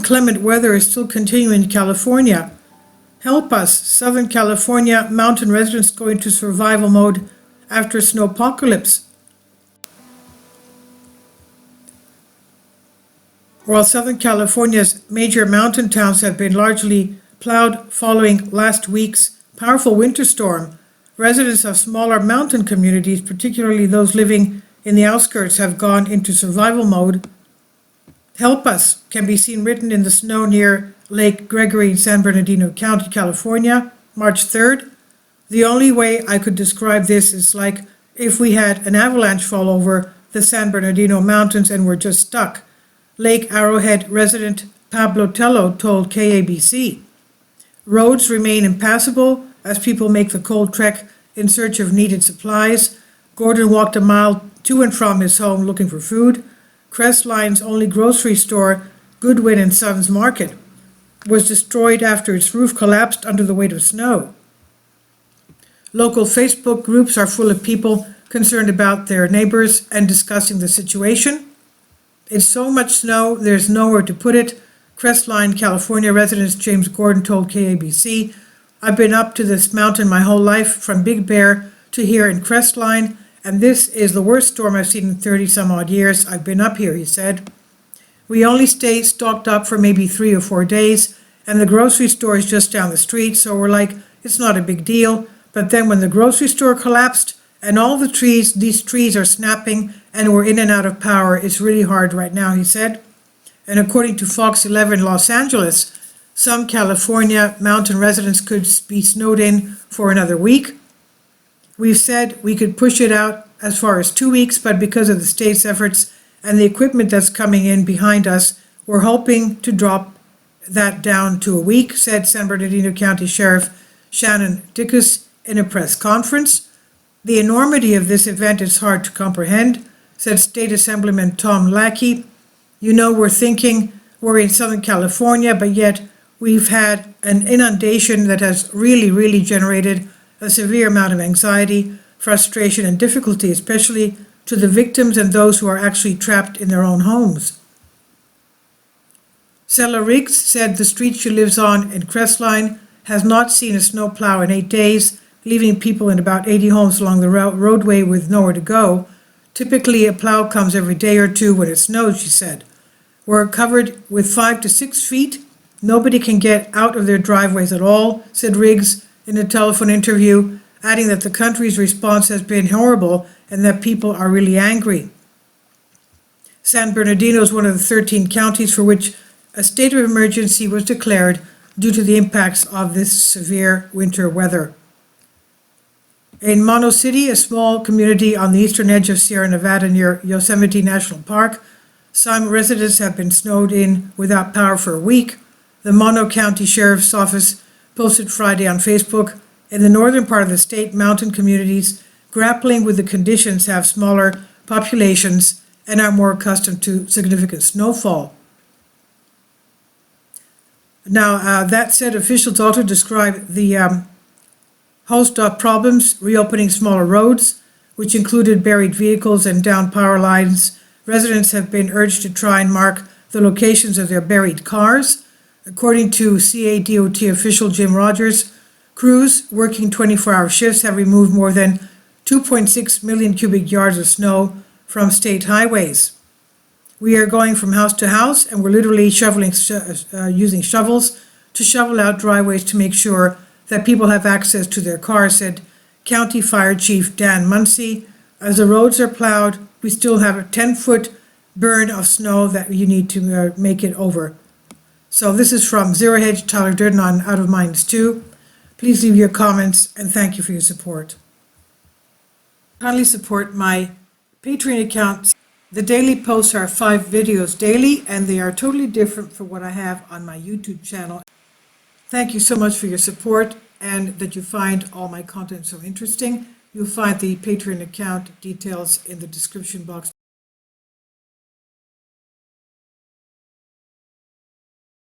inclement weather is still continuing in California. Help us, Southern California mountain residents go into survival mode after snowpocalypse. While Southern California's major mountain towns have been largely plowed following last week's powerful winter storm, residents of smaller mountain communities, particularly those living in the outskirts, have gone into survival mode. Help us can be seen written in the snow near Lake Gregory in San Bernardino County, California, March 3rd. The only way I could describe this is like if we had an avalanche fall over the San Bernardino Mountains and we're just stuck. Lake Arrowhead resident Pablo Tello told KABC. Roads remain impassable as people make the cold trek in search of needed supplies. Gordon walked a mile to and from his home looking for food. Crestline's only grocery store, Goodwin & Sons Market, was destroyed after its roof collapsed under the weight of snow. Local Facebook groups are full of people concerned about their neighbors and discussing the situation. It's so much snow, there's nowhere to put it. Crestline, California resident James Gordon told KABC, I've been up to this mountain my whole life, from Big Bear to here in Crestline, and this is the worst storm I've seen in 30 some odd years I've been up here, he said. We only stay stocked up for maybe 3 or 4 days, and the grocery store is just down the street, so we're like, it's not a big deal. But then when the grocery store collapsed and all the trees, these trees are snapping and we're in and out of power, it's really hard right now, he said. And according to Fox 11 Los Angeles, some California mountain residents could be snowed in for another week. We've said we could push it out as far as 2 weeks, but because of the state's efforts and the equipment that's coming in behind us, we're hoping to drop that down to a week, said San Bernardino County Sheriff Shannon Dickus in a press conference. The enormity of this event is hard to comprehend, said State Assemblyman Tom Lackey. You know, we're in Southern California, but yet we've had an inundation that has really generated a severe amount of anxiety, frustration, and difficulty, especially to the victims and those who are actually trapped in their own homes. Sella Riggs said the street she lives on in Crestline has not seen a snowplow in 8 days, leaving people in about 80 homes along the roadway with nowhere to go. Typically, a plow comes every day or two when it snows, she said. We're covered with 5 to 6 feet. Nobody can get out of their driveways at all, said Riggs in a telephone interview, adding that the country's response has been horrible and that people are really angry. San Bernardino is one of the 13 counties for which a state of emergency was declared due to the impacts of this severe winter weather. In Mono City, a small community on the eastern edge of Sierra Nevada near Yosemite National Park, some residents have been snowed in without power for a week. The Mono County Sheriff's Office posted Friday on Facebook, in the northern part of the state, mountain communities grappling with the conditions have smaller populations and are more accustomed to significant snowfall. Now, that said, officials also described the host of problems, reopening smaller roads, which included buried vehicles and downed power lines. Residents have been urged to try and mark the locations of their buried cars. According to CADOT official Jim Rogers, crews working 24-hour shifts have removed more than 2.6 million cubic yards of snow from state highways. We are going from house to house, and we're literally using shovels to shovel out driveways to make sure that people have access to their cars, said County Fire Chief Dan Muncy. As the roads are plowed, we still have a 10-foot burn of snow that you need to make it over. So this is from Zero Hedge, Tyler Durden on Out of Minds 2. Please leave your comments, and thank you for your support. Kindly support my Patreon account. The daily posts are 5 videos daily, and they are totally different from what I have on my YouTube channel. Thank you so much for your support and that you find all my content so interesting. You'll find the Patreon account details in the description box.